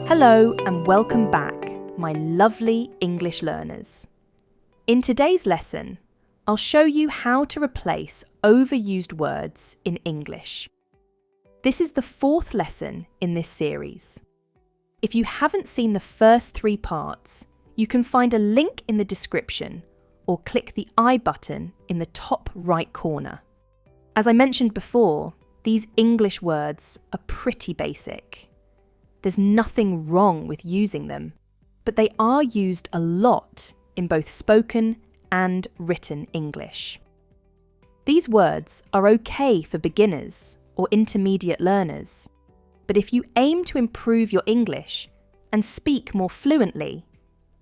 Hello and welcome back, my lovely English learners. In today's lesson, I'll show you how to replace overused words in English. This is the fourth lesson in this series. If you haven't seen the first 3 parts, you can find a link in the description or click the I button in the top right corner. As I mentioned before, these English words are pretty basic. There's nothing wrong with using them, but they are used a lot in both spoken and written English. These words are okay for beginners or intermediate learners, but if you aim to improve your English and speak more fluently,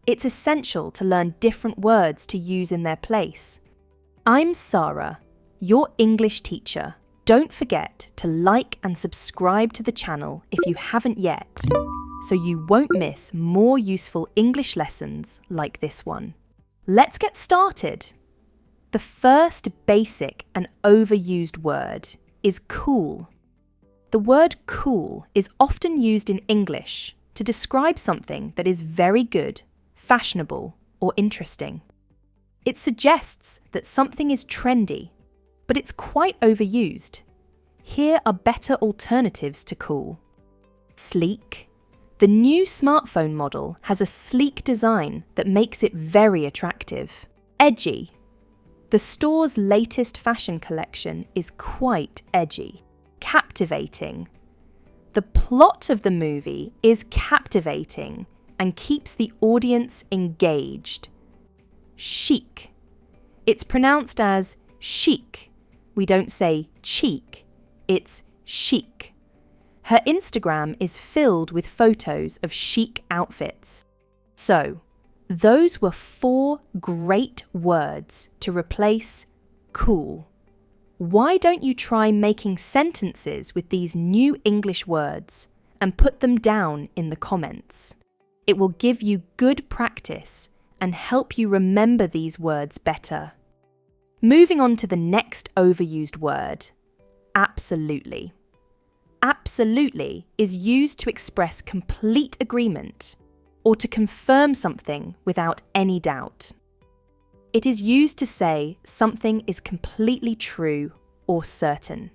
it's essential to learn different words to use in their place. I'm Sarah, your English teacher. Don't forget to like and subscribe to the channel if you haven't yet, so you won't miss more useful English lessons like this one. Let's get started. The first basic and overused word is cool. The word cool is often used in English to describe something that is very good, fashionable, or interesting. It suggests that something is trendy, but it's quite overused. Here are better alternatives to cool. Sleek. The new smartphone model has a sleek design that makes it very attractive. Edgy. The store's latest fashion collection is quite edgy. Captivating. The plot of the movie is captivating and keeps the audience engaged. Chic. It's pronounced as chic. We don't say cheek, it's chic. Her Instagram is filled with photos of chic outfits. So, those were 4 great words to replace cool. Why don't you try making sentences with these new English words and put them down in the comments? It will give you good practice and help you remember these words better. Moving on to the next overused word, absolutely. Absolutely is used to express complete agreement or to confirm something without any doubt. It is used to say something is completely true or certain.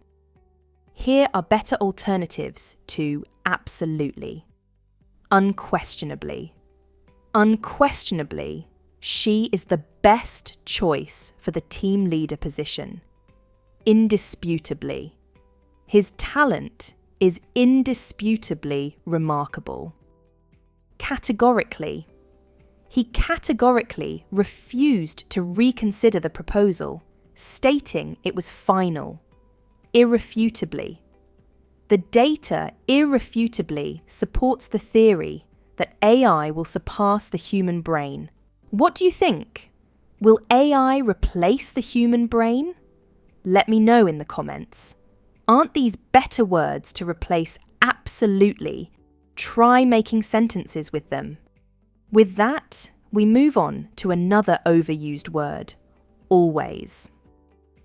Here are better alternatives to absolutely. Unquestionably. Unquestionably, she is the best choice for the team leader position. Indisputably. His talent is indisputably remarkable. Categorically. He categorically refused to reconsider the proposal, stating it was final. Irrefutably. The data irrefutably supports the theory that AI will surpass the human brain. What do you think? Will AI replace the human brain? Let me know in the comments. Aren't these better words to replace absolutely? Try making sentences with them. With that, we move on to another overused word, always.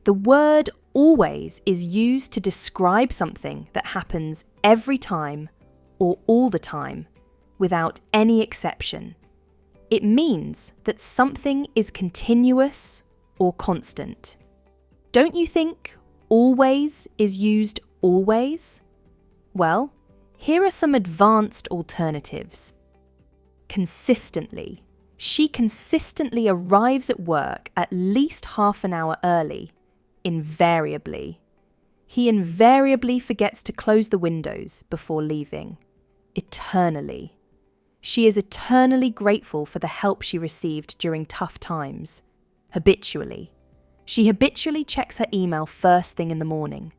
The word always is used to describe something that happens every time or all the time, without any exception. It means that something is continuous or constant. Don't you think always is used always? Well, here are some advanced alternatives. Consistently. She consistently arrives at work at least half an hour early. Invariably. He invariably forgets to close the windows before leaving. Eternally. She is eternally grateful for the help she received during tough times. Habitually. She habitually checks her email first thing in the morning.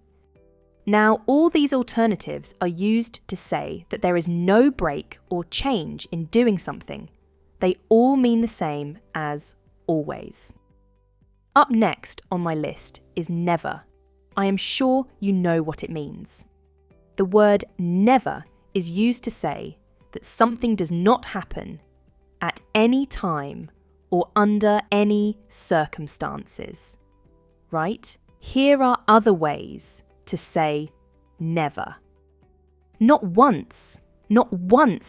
Now, all these alternatives are used to say that there is no break or change in doing something. They all mean the same as always. Up next on my list is never. I am sure you know what it means. The word never is used to say that something does not happen at any time or under any circumstances. Right? Here are other ways to say never. Not once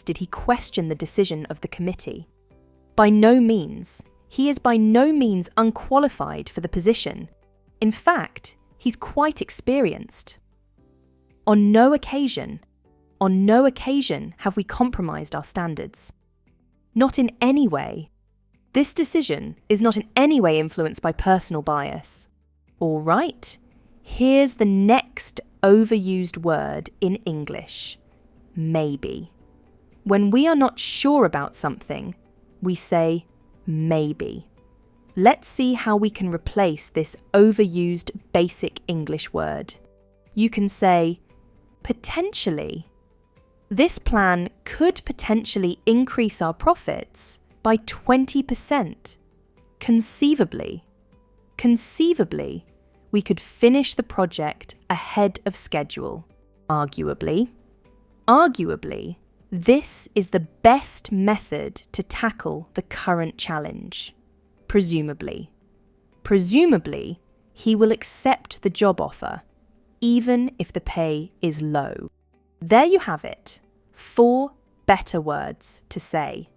did he question the decision of the committee. By no means. He is by no means unqualified for the position. In fact, he's quite experienced. On no occasion have we compromised our standards. Not in any way. This decision is not in any way influenced by personal bias. All right, here's the next overused word in English. Maybe. When we are not sure about something, we say maybe. Let's see how we can replace this overused basic English word. You can say, potentially. This plan could potentially increase our profits by 20%. Conceivably, we could finish the project ahead of schedule. Arguably, this is the best method to tackle the current challenge. Presumably, he will accept the job offer, even if the pay is low. There you have it, 4 better words to say.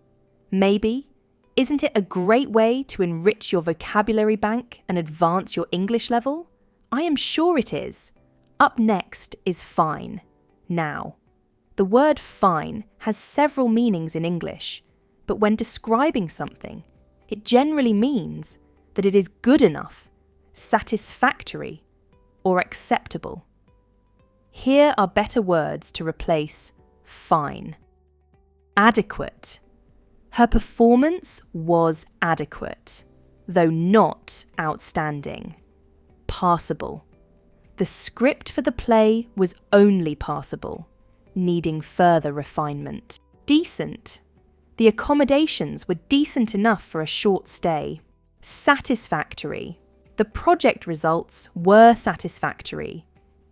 Maybe, isn't it a great way to enrich your vocabulary bank and advance your English level? I am sure it is. Up next is fine. Now, the word fine has several meanings in English, but when describing something, it generally means that it is good enough, satisfactory, or acceptable. Here are better words to replace fine. Adequate. Her performance was adequate, though not outstanding. Passable. The script for the play was only passable, needing further refinement. Decent. The accommodations were decent enough for a short stay. Satisfactory. The project results were satisfactory,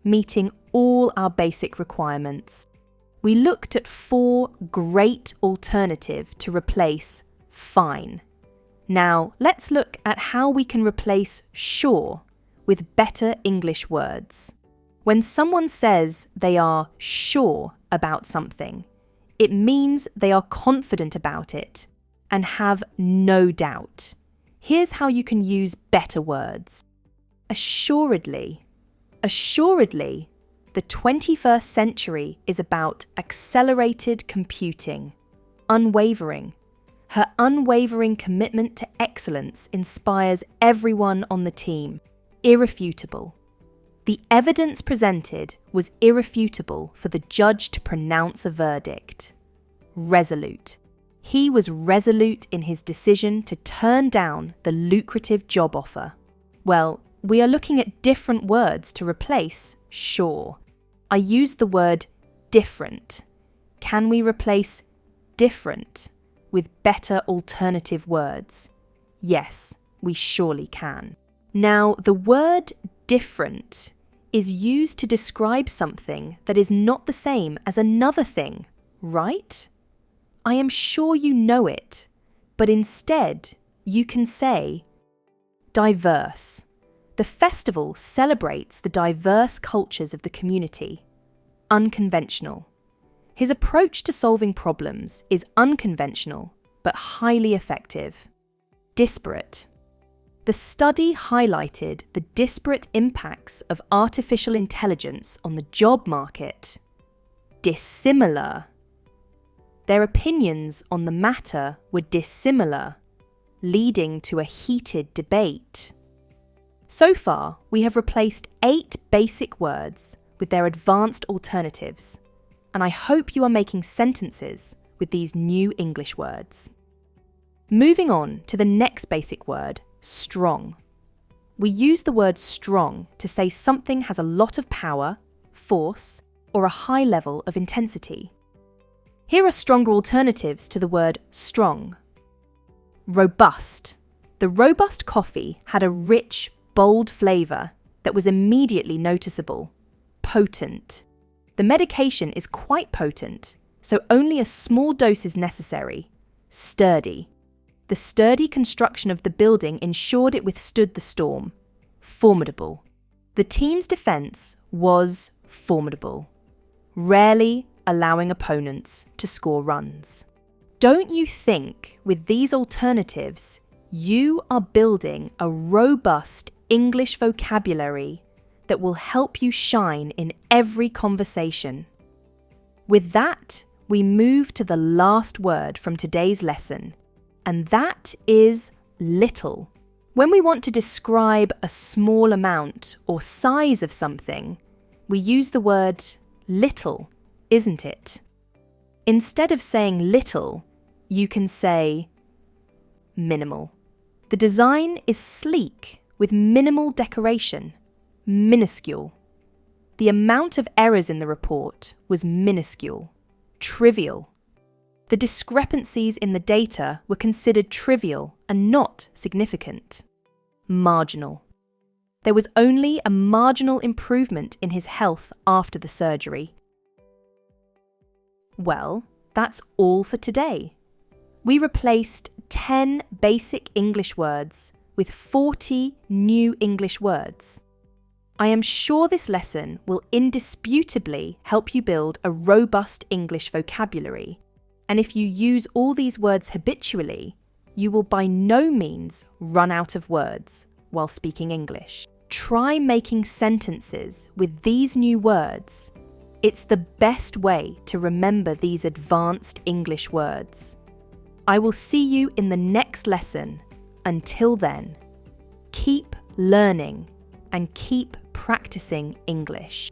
meeting all our basic requirements. We looked at 4 great alternatives to replace fine. Now, let's look at how we can replace sure with better English words. When someone says they are sure about something, it means they are confident about it and have no doubt. Here's how you can use better words. Assuredly. Assuredly, the 21st century is about accelerated computing. Unwavering. Her unwavering commitment to excellence inspires everyone on the team. Irrefutable. The evidence presented was irrefutable for the judge to pronounce a verdict. Resolute. He was resolute in his decision to turn down the lucrative job offer. Well, we are looking at different words to replace sure. I used the word different. Can we replace different with better alternative words? Yes, we surely can. Now, the word different is used to describe something that is not the same as another thing, right? I am sure you know it, but instead you can say diverse. The festival celebrates the diverse cultures of the community. Unconventional. His approach to solving problems is unconventional, but highly effective. Disparate. The study highlighted the disparate impacts of artificial intelligence on the job market. Dissimilar. Their opinions on the matter were dissimilar, leading to a heated debate. So far, we have replaced 8 basic words with their advanced alternatives, and I hope you are making sentences with these new English words. Moving on to the next basic word, strong. We use the word strong to say something has a lot of power, force, or a high level of intensity. Here are stronger alternatives to the word strong. Robust. The robust coffee had a rich, bold flavour that was immediately noticeable. Potent. The medication is quite potent, so only a small dose is necessary. Sturdy. The sturdy construction of the building ensured it withstood the storm. Formidable. The team's defence was formidable. rarely allowing opponents to score runs. Don't you think with these alternatives, you are building a robust English vocabulary that will help you shine in every conversation? With that, we move to the last word from today's lesson, and that is little. When we want to describe a small amount or size of something, we use the word little, isn't it? Instead of saying little, you can say minimal. The design is sleek with minimal decoration, minuscule. The amount of errors in the report was minuscule, trivial. The discrepancies in the data were considered trivial and not significant, marginal. There was only a marginal improvement in his health after the surgery. Well, that's all for today. We replaced 10 basic English words with 40 new English words. I am sure this lesson will indisputably help you build a robust English vocabulary, and if you use all these words habitually, you will by no means run out of words while speaking English. Try making sentences with these new words. It's the best way to remember these advanced English words. I will see you in the next lesson. Until then, keep learning and keep practicing English.